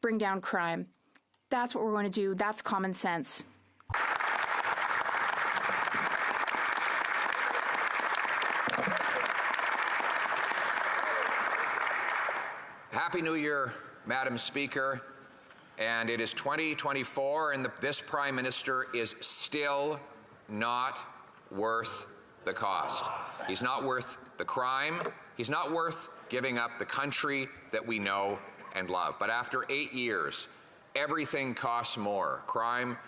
bring down crime. That's what we're going to do. That's common sense. Happy New Year, Madam Speaker. And it is 2024, and this Prime Minister is still not worth the cost. He's not worth the crime. He's not worth giving up the country that we know and love. But after 8 years, everything costs more. Crime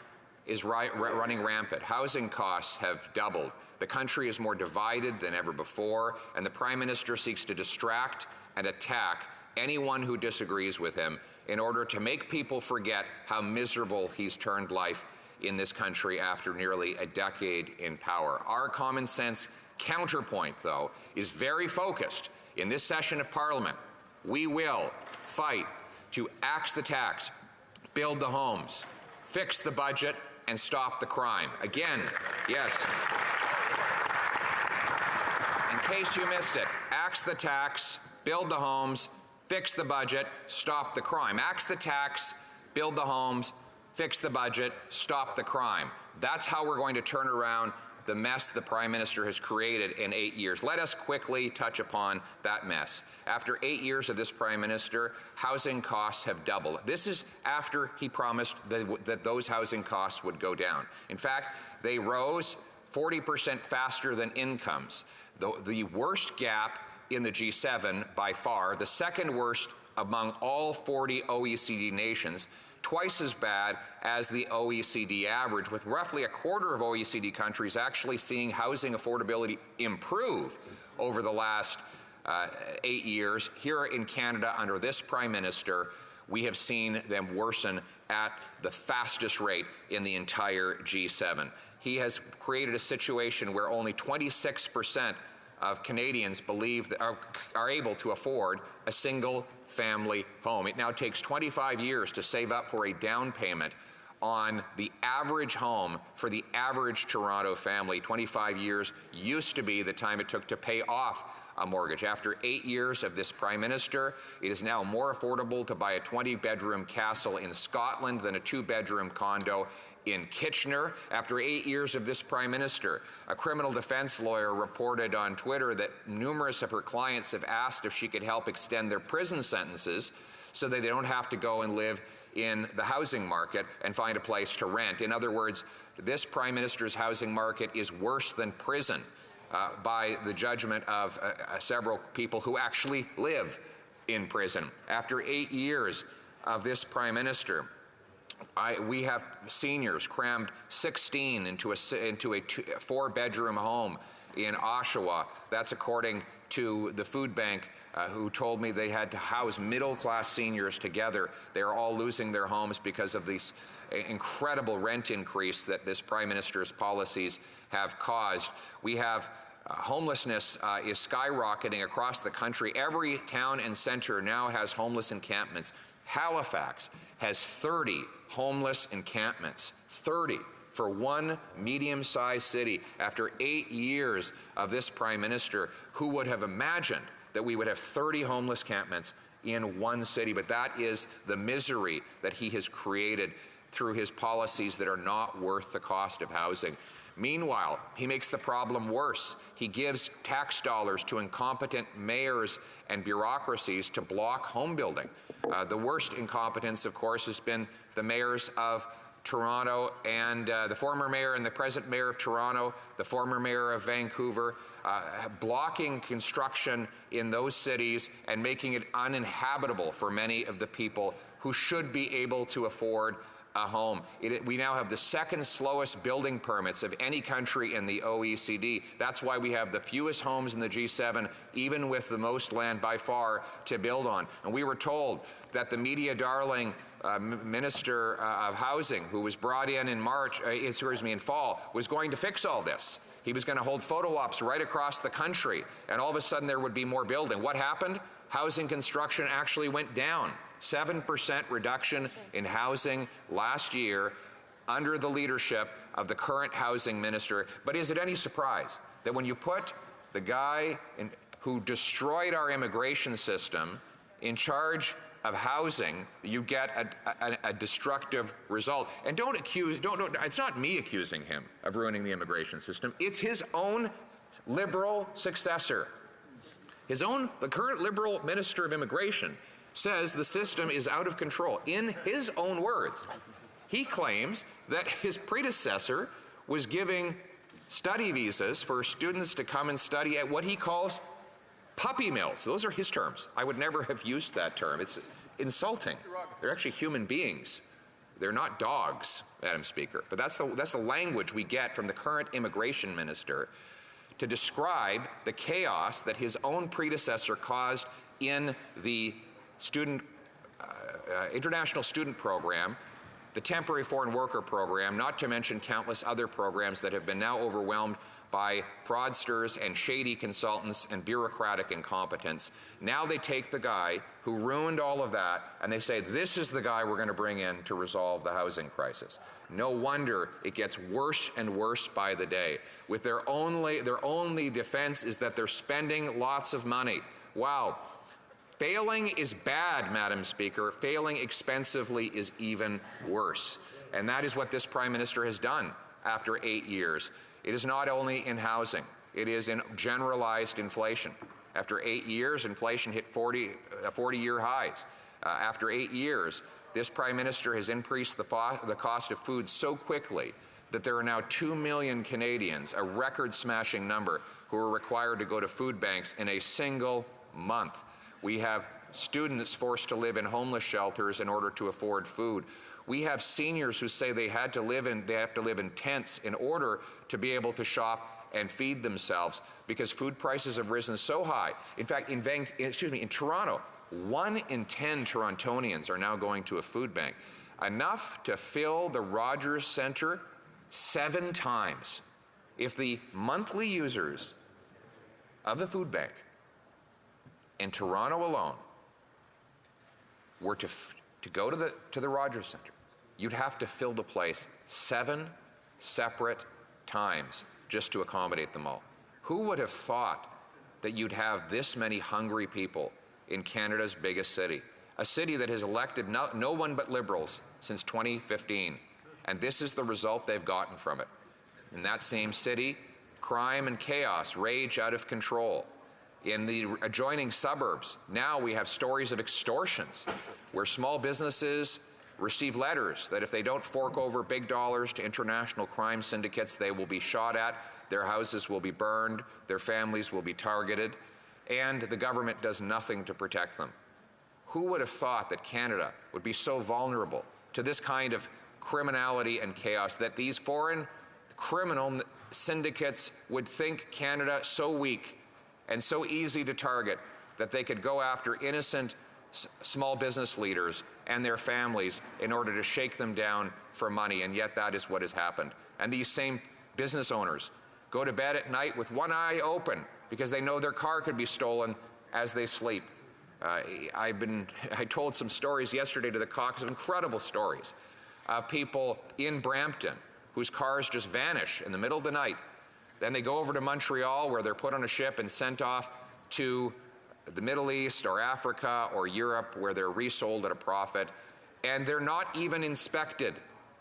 is running rampant. Housing costs have doubled. The country is more divided than ever before, and the Prime Minister seeks to distract and attack anyone who disagrees with him in order to make people forget how miserable he's turned life in this country after nearly a decade in power. Our common sense counterpoint, though, is very focused. In this session of Parliament, we will fight to axe the tax, build the homes, fix the budget, and stop the crime. Again, yes. In case you missed it, axe the tax, build the homes, fix the budget, stop the crime. Axe the tax, build the homes, fix the budget, stop the crime. That's how we're going to turn around the mess the Prime Minister has created in 8 years. Let us quickly touch upon that mess. After 8 years of this Prime Minister, housing costs have doubled. This is after he promised that those housing costs would go down. In fact, they rose 40% faster than incomes. The worst gap in the G7 by far, the second worst among all 40 OECD nations, twice as bad as the OECD average, with roughly a quarter of OECD countries actually seeing housing affordability improve over the last 8 years. Here in Canada, under this Prime Minister, we have seen them worsen at the fastest rate in the entire G7. He has created a situation where only 26% of Canadians believe that are able to afford a single family home. It now takes 25 years to save up for a down payment on the average home for the average Toronto family. 25 years used to be the time it took to pay off a mortgage. After 8 years of this Prime Minister, it is now more affordable to buy a 20-bedroom castle in Scotland than a 2-bedroom condo in Kitchener. After 8 years of this Prime Minister, a criminal defense lawyer reported on Twitter that numerous of her clients have asked if she could help extend their prison sentences so that they don't have to go and live in the housing market and find a place to rent. In other words, this Prime Minister's housing market is worse than prison by the judgment of several people who actually live in prison. After 8 years of this Prime Minister, we have seniors crammed 16 into a 4-bedroom home in Oshawa. That's according to the food bank, who told me they had to house middle-class seniors together. They're all losing their homes because of this incredible rent increase that this Prime Minister's policies have caused. We have homelessness is skyrocketing across the country. Every town and center now has homeless encampments. Halifax has 30 homeless encampments, 30 for one medium-sized city. After 8 years of this Prime Minister, who would have imagined that we would have 30 homeless encampments in one city? But that is the misery that he has created through his policies that are not worth the cost of housing. Meanwhile, he makes the problem worse. He gives tax dollars to incompetent mayors and bureaucracies to block home building. The worst incompetence, of course, has been the mayors of Toronto and the former mayor and the present mayor of Toronto, the former mayor of Vancouver, blocking construction in those cities and making it uninhabitable for many of the people who should be able to afford a home. We now have the second slowest building permits of any country in the OECD. That's why we have the fewest homes in the G7, even with the most land by far to build on. And we were told that the media darling Minister of Housing, who was brought in in fall, was going to fix all this. He was going to hold photo ops right across the country, and all of a sudden there would be more building. What happened? Housing construction actually went down. 7% reduction in housing last year under the leadership of the current housing minister. But is it any surprise that when you put the guy who destroyed our immigration system in charge of housing, you get a destructive result. And don't, it's not me accusing him of ruining the immigration system. It's his own Liberal successor. The current Liberal Minister of Immigration says the system is out of control. In his own words, he claims that his predecessor was giving study visas for students to come and study at what he calls puppy mills. Those are his terms. I would never have used that term. It's insulting. They're actually human beings. They're not dogs, Madam Speaker. But that's the language we get from the current immigration minister to describe the chaos that his own predecessor caused in the international student program, the temporary foreign worker program, not to mention countless other programs that have been now overwhelmed by fraudsters and shady consultants and bureaucratic incompetence. Now they take the guy who ruined all of that and they say, this is the guy we're going to bring in to resolve the housing crisis. No wonder it gets worse and worse by the day. With their only defense is that they're spending lots of money. Wow. Failing is bad, Madam Speaker. Failing expensively is even worse. And that is what this Prime Minister has done after 8 years. It is not only in housing, it is in generalized inflation. After 8 years, inflation hit 40-year highs. After 8 years, this Prime Minister has increased the cost of food so quickly that there are now 2 million Canadians, a record-smashing number, who are required to go to food banks in a single month. We have students forced to live in homeless shelters in order to afford food. We have seniors who say they have to live in tents in order to be able to shop and feed themselves because food prices have risen so high. In fact, in Toronto, 1 in 10 Torontonians are now going to a food bank, enough to fill the Rogers Centre 7 times. If the monthly users of the food bank in Toronto alone were to go to the Rogers Centre, you'd have to fill the place 7 separate times just to accommodate them all. Who would have thought that you'd have this many hungry people in Canada's biggest city, a city that has elected no one but Liberals since 2015, and this is the result they've gotten from it. In that same city, crime and chaos rage out of control. In the adjoining suburbs, now we have stories of extortions where small businesses receive letters that if they don't fork over big dollars to international crime syndicates, they will be shot at, their houses will be burned, their families will be targeted, and the government does nothing to protect them. Who would have thought that Canada would be so vulnerable to this kind of criminality and chaos, that these foreign criminal syndicates would think Canada so weak and so easy to target that they could go after innocent small business leaders and their families in order to shake them down for money, and yet that is what has happened. And these same business owners go to bed at night with one eye open because they know their car could be stolen as they sleep. I told some stories yesterday to the caucus, incredible stories of people in Brampton whose cars just vanish in the middle of the night. Then they go over to Montreal, where they're put on a ship and sent off to the Middle East or Africa or Europe, where they're resold at a profit. And they're not even inspected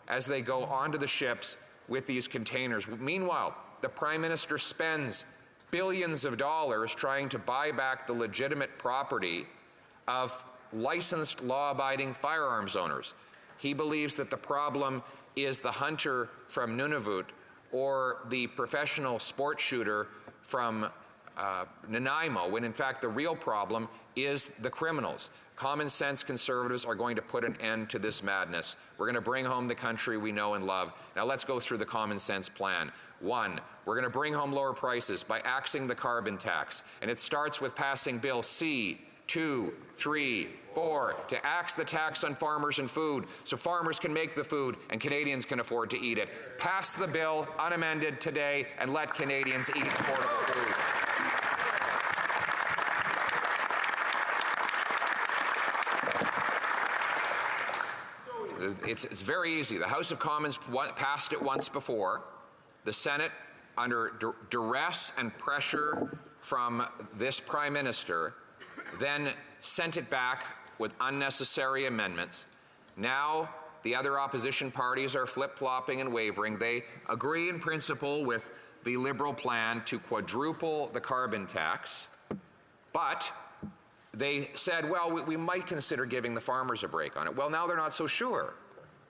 as they go onto the ships with these containers. Meanwhile, the Prime Minister spends billions of dollars trying to buy back the legitimate property of licensed, law-abiding firearms owners. He believes that the problem is the hunter from Nunavut or the professional sports shooter from Nanaimo, when in fact the real problem is the criminals. Common sense conservatives are going to put an end to this madness. We're going to bring home the country we know and love. Now let's go through the common sense plan. 1, we're going to bring home lower prices by axing the carbon tax. And it starts with passing Bill C-2, 3, 4 to axe the tax on farmers and food so farmers can make the food and Canadians can afford to eat it. Pass the bill unamended today and let Canadians eat affordable food. It's very easy. The House of Commons passed it once before. The Senate, under duress and pressure from this Prime Minister, then sent it back with unnecessary amendments. Now, the other opposition parties are flip-flopping and wavering. They agree in principle with the Liberal plan to quadruple the carbon tax, but they said, well, we might consider giving the farmers a break on it. Well, now they're not so sure.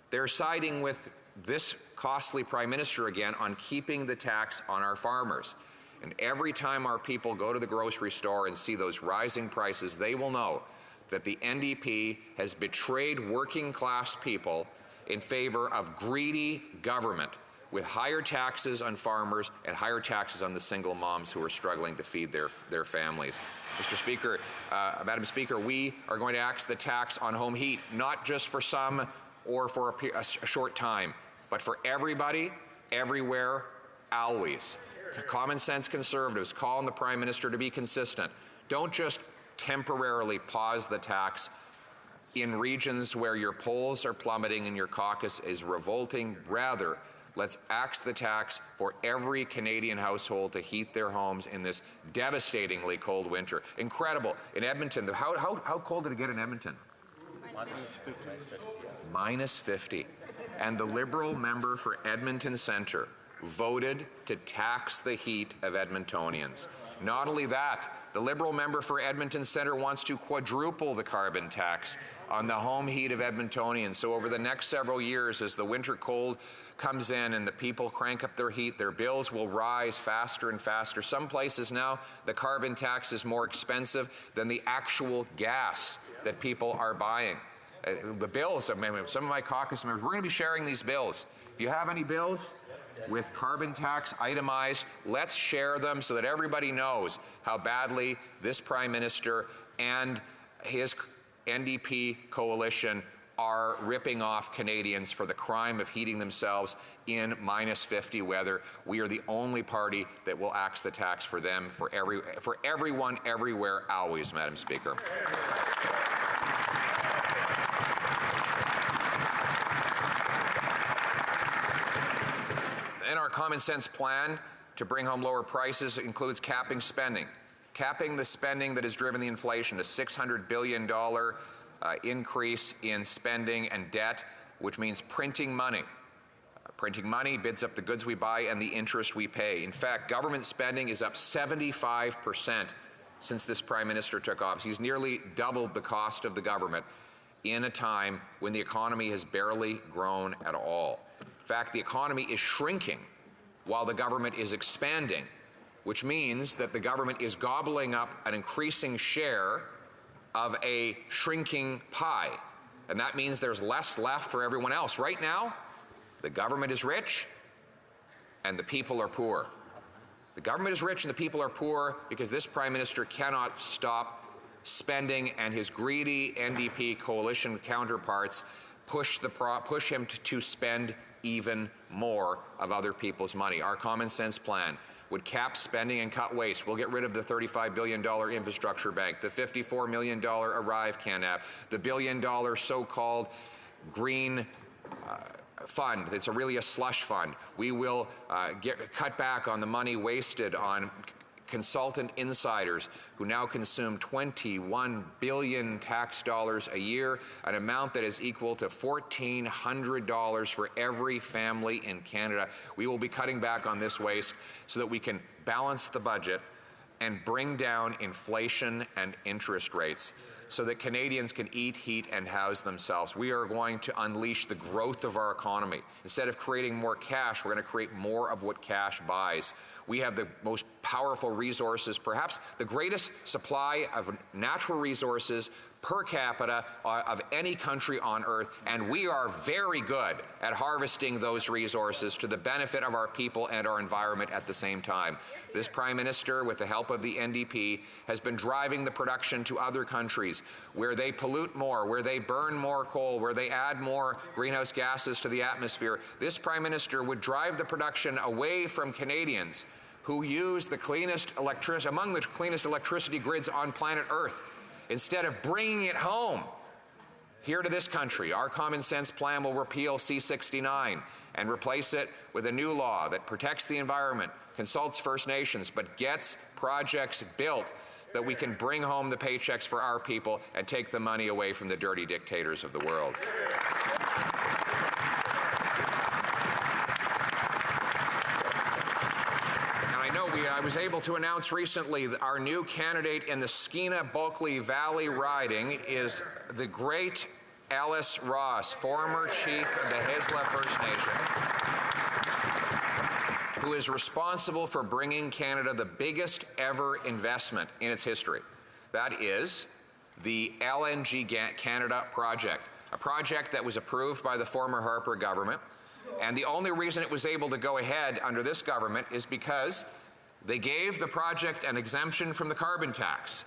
They're siding with this costly Prime Minister again on keeping the tax on our farmers. And every time our people go to the grocery store and see those rising prices, they will know that the NDP has betrayed working class people in favor of greedy government with higher taxes on farmers and higher taxes on the single moms who are struggling to feed their families. Mr. Speaker, Madam Speaker, we are going to axe the tax on home heat, not just for some or for a short time, but for everybody, everywhere, always. Common sense Conservatives call on the Prime Minister to be consistent. Don't just temporarily pause the tax in regions where your polls are plummeting and your caucus is revolting. Rather, let's axe the tax for every Canadian household to heat their homes in this devastatingly cold winter. Incredible. In Edmonton, how cold did it get in Edmonton? Minus 50. And the Liberal member for Edmonton Centre voted to tax the heat of Edmontonians. Not only that, the Liberal member for Edmonton Centre wants to quadruple the carbon tax on the home heat of Edmontonians. So over the next several years, as the winter cold comes in and the people crank up their heat, their bills will rise faster and faster. Some places now, the carbon tax is more expensive than the actual gas that people are buying. The bills, some of my caucus members, we're going to be sharing these bills. If you have any bills with carbon tax itemized, let's share them so that everybody knows how badly this Prime Minister and his NDP coalition are ripping off Canadians for the crime of heating themselves in minus 50 weather. We are the only party that will axe the tax for them, for everyone, everywhere, always, Madam Speaker. And our common sense plan to bring home lower prices includes capping spending. Capping the spending that has driven the inflation, a $600 billion increase in spending and debt, which means printing money. Printing money bids up the goods we buy and the interest we pay. In fact, government spending is up 75% since this Prime Minister took office. He's nearly doubled the cost of the government in a time when the economy has barely grown at all. In fact, the economy is shrinking while the government is expanding, which means that the government is gobbling up an increasing share of a shrinking pie. And that means there's less left for everyone else. Right now, the government is rich and the people are poor. The government is rich and the people are poor because this Prime Minister cannot stop spending, and his greedy NDP coalition counterparts push him to spend even more of other people's money. Our common sense plan would cap spending and cut waste. We'll get rid of the $35 billion infrastructure bank, the $54 million Arrive Can app, the $1 billion so-called green fund. It's really a slush fund. We will cut back on the money wasted on consultant insiders who now consume $21 billion tax dollars a year, an amount that is equal to $1,400 for every family in Canada. We will be cutting back on this waste so that we can balance the budget and bring down inflation and interest rates so that Canadians can eat, heat, and house themselves. We are going to unleash the growth of our economy. Instead of creating more cash, we're going to create more of what cash buys. We have the most powerful resources, perhaps the greatest supply of natural resources per capita of any country on earth, and we are very good at harvesting those resources to the benefit of our people and our environment at the same time. This Prime Minister, with the help of the NDP, has been driving the production to other countries where they pollute more, where they burn more coal, where they add more greenhouse gases to the atmosphere. This Prime Minister would drive the production away from Canadians who use the cleanest electricity, among the cleanest electricity grids on planet Earth, instead of bringing it home here to this country. Our common sense plan will repeal C-69 and replace it with a new law that protects the environment, consults First Nations, but gets projects built that we can bring home the paychecks for our people and take the money away from the dirty dictators of the world. I was able to announce recently that our new candidate in the Skeena-Bulkley Valley riding is the great Ellis Ross, former chief of the Haisla First Nation, who is responsible for bringing Canada the biggest ever investment in its history. That is the LNG Canada project, a project that was approved by the former Harper government. And the only reason it was able to go ahead under this government is because they gave the project an exemption from the carbon tax.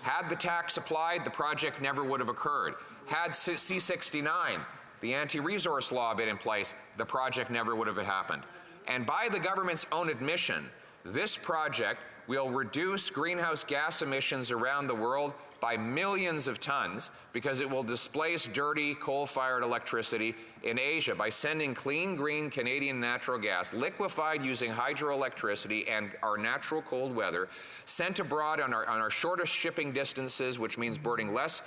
Had the tax applied, the project never would have occurred. Had C-69, the anti-resource law, been in place, the project never would have happened. And by the government's own admission, this project will reduce greenhouse gas emissions around the world by millions of tons because it will displace dirty coal-fired electricity in Asia by sending clean, green Canadian natural gas, liquefied using hydroelectricity and our natural cold weather, sent abroad on our shortest shipping distances, which means burning less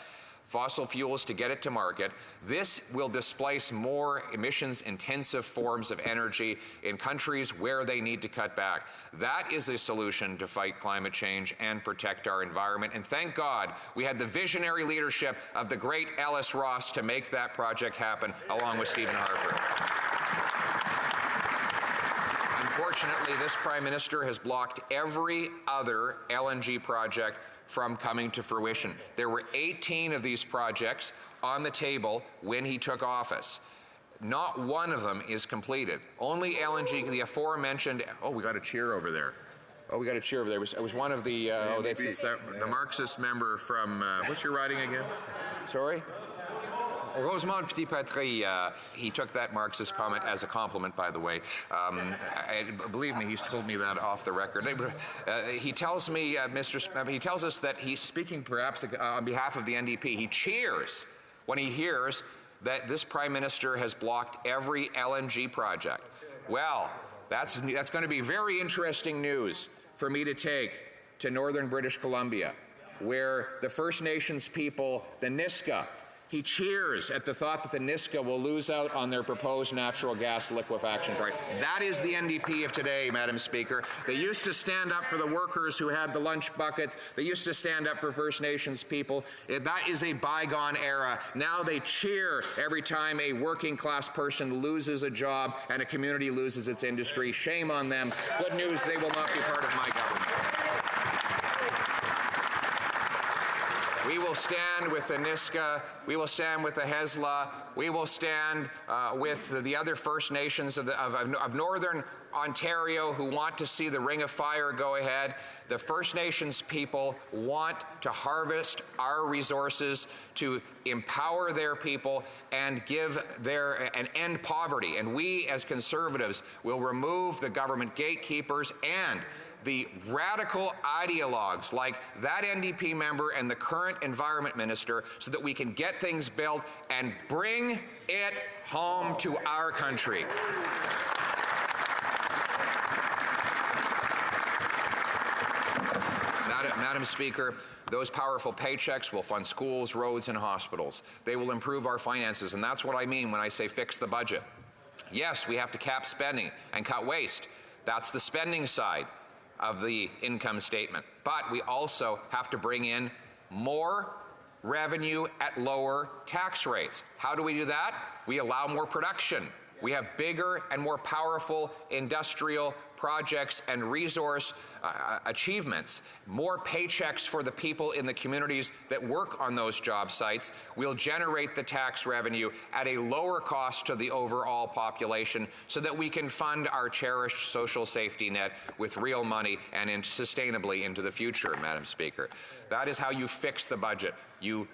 fossil fuels to get it to market. This will displace more emissions-intensive forms of energy in countries where they need to cut back. That is a solution to fight climate change and protect our environment. And thank God we had the visionary leadership of the great Ellis Ross to make that project happen, along with Stephen Harper. Unfortunately, this Prime Minister has blocked every other LNG project from coming to fruition. There were 18 of these projects on the table when he took office. Not one of them is completed. Only LNG, the aforementioned, oh, we got a cheer over there. Oh, we got a cheer over there. It was one of the, the Marxist member from, what's your riding again? Sorry? Rosemont Petit-Patry, he took that Marxist comment as a compliment, by the way. Believe me, he's told me that off the record. He tells me, he tells us that he's speaking perhaps on behalf of the NDP. He cheers when he hears that this Prime Minister has blocked every LNG project. Well, that's going to be very interesting news for me to take to northern British Columbia, where the First Nations people, the Niska, he cheers at the thought that the Niska will lose out on their proposed natural gas liquefaction project. That is the NDP of today, Madam Speaker. They used to stand up for the workers who had the lunch buckets. They used to stand up for First Nations people. That is a bygone era. Now they cheer every time a working class person loses a job and a community loses its industry. Shame on them. Good news, they will not be part of my government. We will stand with the Niska, we will stand with the Haisla, we will stand with the other First Nations of Northern Ontario who want to see the Ring of Fire go ahead. The First Nations people want to harvest our resources to empower their people and and end poverty. And we as Conservatives will remove the government gatekeepers and the radical ideologues like that NDP member and the current Environment Minister so that we can get things built and bring it home to our country. Madam Speaker, those powerful paychecks will fund schools, roads, and hospitals. They will improve our finances, and that's what I mean when I say fix the budget. Yes, we have to cap spending and cut waste. That's the spending side of the income statement. But we also have to bring in more revenue at lower tax rates. How do we do that? We allow more production. We have bigger and more powerful industrial projects and resource achievements, more paychecks for the people in the communities that work on those job sites. We'll generate the tax revenue at a lower cost to the overall population so that we can fund our cherished social safety net with real money and sustainably into the future, Madam Speaker. That is how you fix the budget. You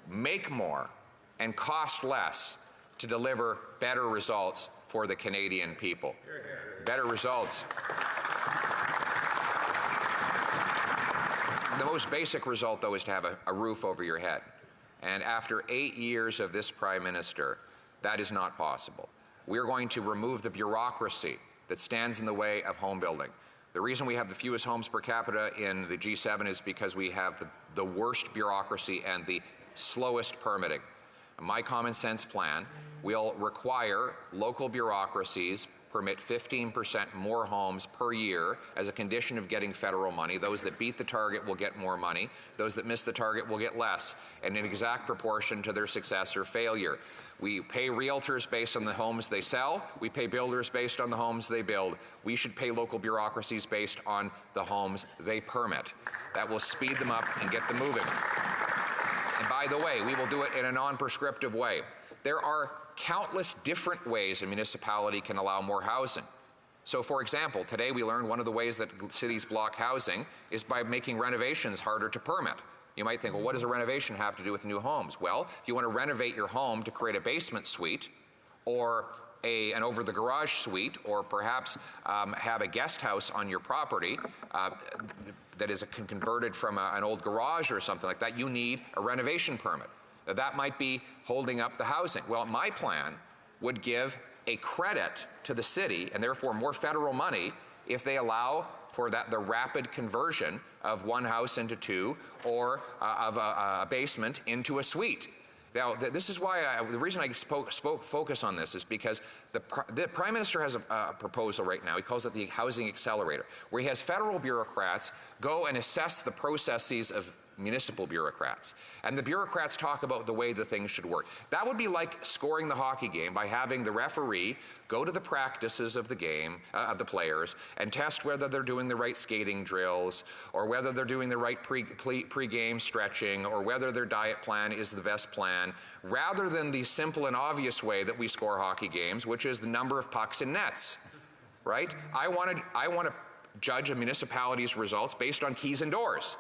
make more and cost less to deliver better results for the Canadian people. Better results. The most basic result, though, is to have a roof over your head. And after 8 years of this Prime Minister, that is not possible. We're going to remove the bureaucracy that stands in the way of home building. The reason we have the fewest homes per capita in the G7 is because we have the worst bureaucracy and the slowest permitting. My common sense plan will require local bureaucracies permit 15% more homes per year as a condition of getting federal money. Those that beat the target will get more money. Those that miss the target will get less, and in exact proportion to their success or failure. We pay realtors based on the homes they sell. We pay builders based on the homes they build. We should pay local bureaucracies based on the homes they permit. That will speed them up and get them moving. And by the way, we will do it in a non-prescriptive way. There are countless different ways a municipality can allow more housing. So for example, today we learned one of the ways that cities block housing is by making renovations harder to permit. You might think, well, what does a renovation have to do with new homes? Well, if you want to renovate your home to create a basement suite or an over-the-garage suite, or perhaps have a guest house on your property that is converted from an old garage or something like that, you need a renovation permit. That might be holding up the housing. Well, my plan would give a credit to the city, and therefore more federal money, if they allow for the rapid conversion of one house into two, or of a basement into a suite. Now, this is why the reason I focus on this is because the Prime Minister has a proposal right now. He calls it the Housing Accelerator, where he has federal bureaucrats go and assess the processes of municipal bureaucrats. And the bureaucrats talk about the way the things should work. That would be like scoring the hockey game by having the referee go to the practices of the game, of the players, and test whether they're doing the right skating drills, or whether they're doing the right pre-game stretching, or whether their diet plan is the best plan, rather than the simple and obvious way that we score hockey games, which is the number of pucks in nets, right? I want to judge a municipality's results based on keys and doors.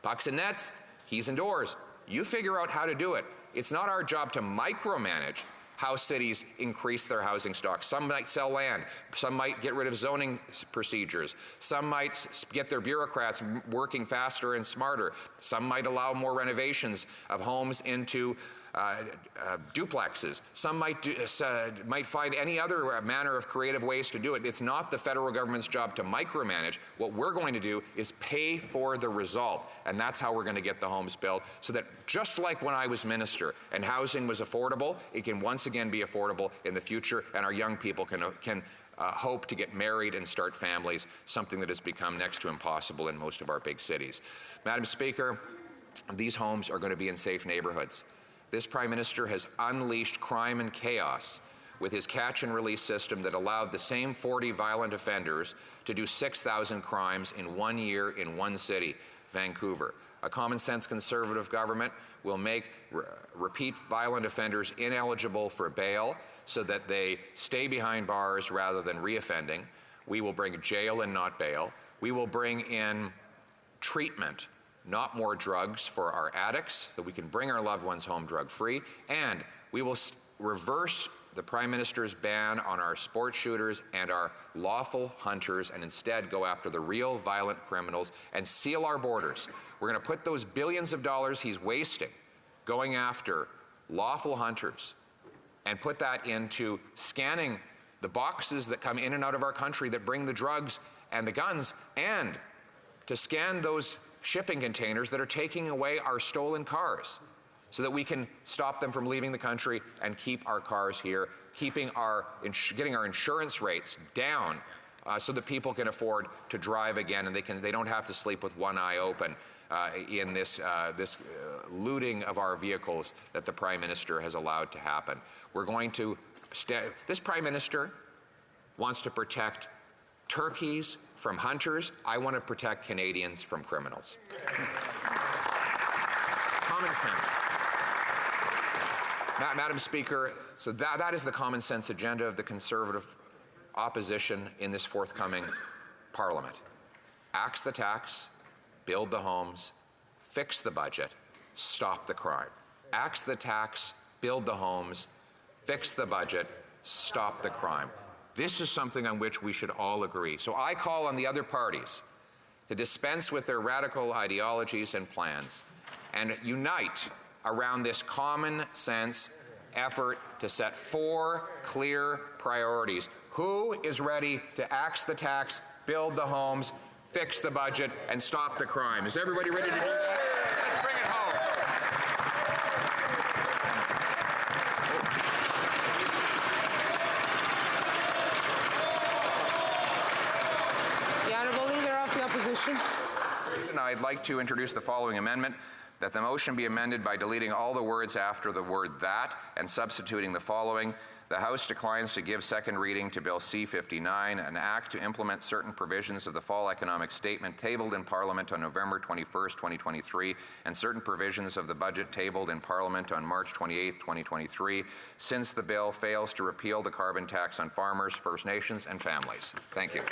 Pucks and nets, keys and doors. You figure out how to do it. It's not our job to micromanage how cities increase their housing stock. Some might sell land. Some might get rid of zoning procedures. Some might get their bureaucrats working faster and smarter. Some might allow more renovations of homes into duplexes. Some might find any other manner of creative ways to do it. It's not the federal government's job to micromanage. What we're going to do is pay for the result, and that's how we're going to get the homes built, so that just like when I was minister and housing was affordable, it can once again be affordable in the future, and our young people can hope to get married and start families, something that has become next to impossible in most of our big cities. Madam Speaker, these homes are going to be in safe neighborhoods. This Prime Minister has unleashed crime and chaos with his catch and release system that allowed the same 40 violent offenders to do 6,000 crimes in 1 year in one city, Vancouver. A common sense Conservative government will make repeat violent offenders ineligible for bail so that they stay behind bars rather than reoffending. We will bring jail and not bail. We will bring in treatment, not more drugs for our addicts, that we can bring our loved ones home drug-free, and we will reverse the Prime Minister's ban on our sport shooters and our lawful hunters, and instead go after the real violent criminals and seal our borders. We're going to put those billions of dollars he's wasting going after lawful hunters and put that into scanning the boxes that come in and out of our country that bring the drugs and the guns, and to scan those shipping containers that are taking away our stolen cars, so that we can stop them from leaving the country and keep our cars here, getting our insurance rates down, so that people can afford to drive again, and they don't have to sleep with one eye open in this looting of our vehicles that the Prime Minister has allowed to happen. We're going to this Prime Minister wants to protect turkeys from hunters. I want to protect Canadians from criminals. Common sense. Madam Speaker, so that is the common sense agenda of the Conservative opposition in this forthcoming Parliament. Axe the tax, build the homes, fix the budget, stop the crime. Axe the tax, build the homes, fix the budget, stop the crime. This is something on which we should all agree. So I call on the other parties to dispense with their radical ideologies and plans and unite around this common sense effort to set 4 clear priorities. Who is ready to axe the tax, build the homes, fix the budget, and stop the crime. Is everybody ready to do that? Let's bring it home. The Honourable Leader of the Opposition. I'd like to introduce the following amendment, that the motion be amended by deleting all the words after the word that and substituting the following. The House declines to give second reading to Bill C-59, an act to implement certain provisions of the Fall Economic Statement tabled in Parliament on November 21st, 2023, and certain provisions of the budget tabled in Parliament on March 28th, 2023, since the bill fails to repeal the carbon tax on farmers, First Nations, and families. Thank you.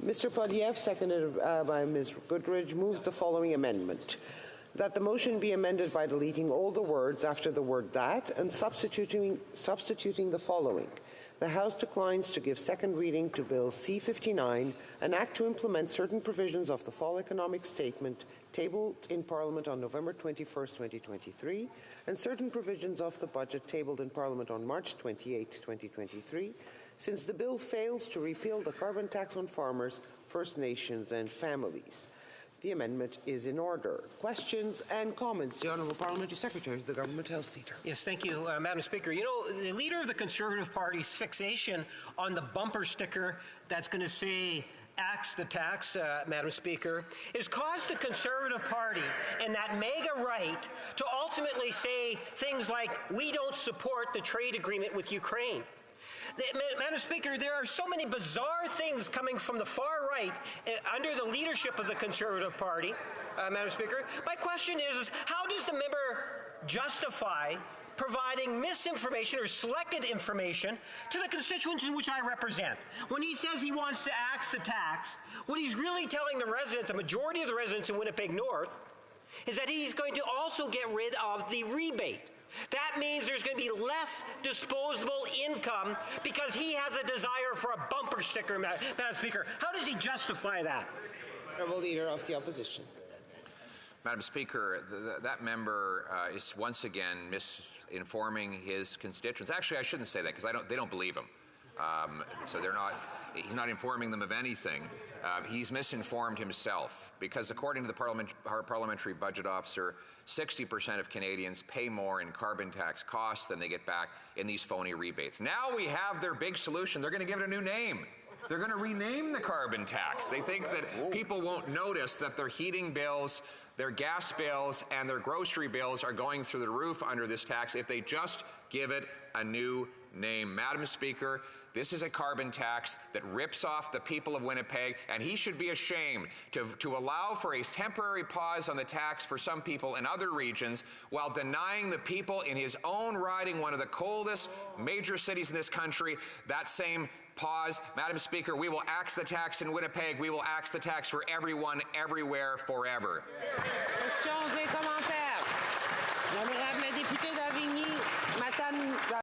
Mr. Poilievre, seconded by Ms. Goodridge, moves the following amendment. That the motion be amended by deleting all the words after the word that and substituting the following. The House declines to give second reading to Bill C-59, an act to implement certain provisions of the Fall Economic Statement tabled in Parliament on November 21st, 2023, and certain provisions of the budget tabled in Parliament on March 28, 2023, since the bill fails to repeal the carbon tax on farmers, First Nations, and families. The amendment is in order. Questions and comments? The Honourable Parliamentary Secretary, the Government House Leader. Yes, thank you, Madam Speaker. You know, the Leader of the Conservative Party's fixation on the bumper sticker that's going to say axe the tax, Madam Speaker, has caused the Conservative Party and that mega right to ultimately say things like, we don't support the trade agreement with Ukraine. Madam Speaker, there are so many bizarre things coming from the far right under the leadership of the Conservative Party, Madam Speaker. My question is how does the member justify providing misinformation or selected information to the constituents in which I represent? When he says he wants to axe the tax, what he's really telling the residents, a majority of the residents in Winnipeg North, is that he's going to also get rid of the rebate. That means there's going to be less disposable income because he has a desire for a bumper sticker, Madam Speaker. How does he justify that? Honourable Leader of the Opposition. Madam Speaker, that member is once again misinforming his constituents. Actually, I shouldn't say that because they don't believe him. So he's not informing them of anything. He's misinformed himself because according to the Parliamentary Budget Officer, 60% of Canadians pay more in carbon tax costs than they get back in these phony rebates. Now we have their big solution. They're going to give it a new name. They're going to rename the carbon tax. They think that people won't notice that their heating bills, their gas bills, and their grocery bills are going through the roof under this tax if they just give it a new name. Madam Speaker, this is a carbon tax that rips off the people of Winnipeg, and he should be ashamed to allow for a temporary pause on the tax for some people in other regions while denying the people in his own riding, one of the coldest major cities in this country, that same pause. Madam Speaker, we will axe the tax in Winnipeg. We will axe the tax for everyone, everywhere, forever. Question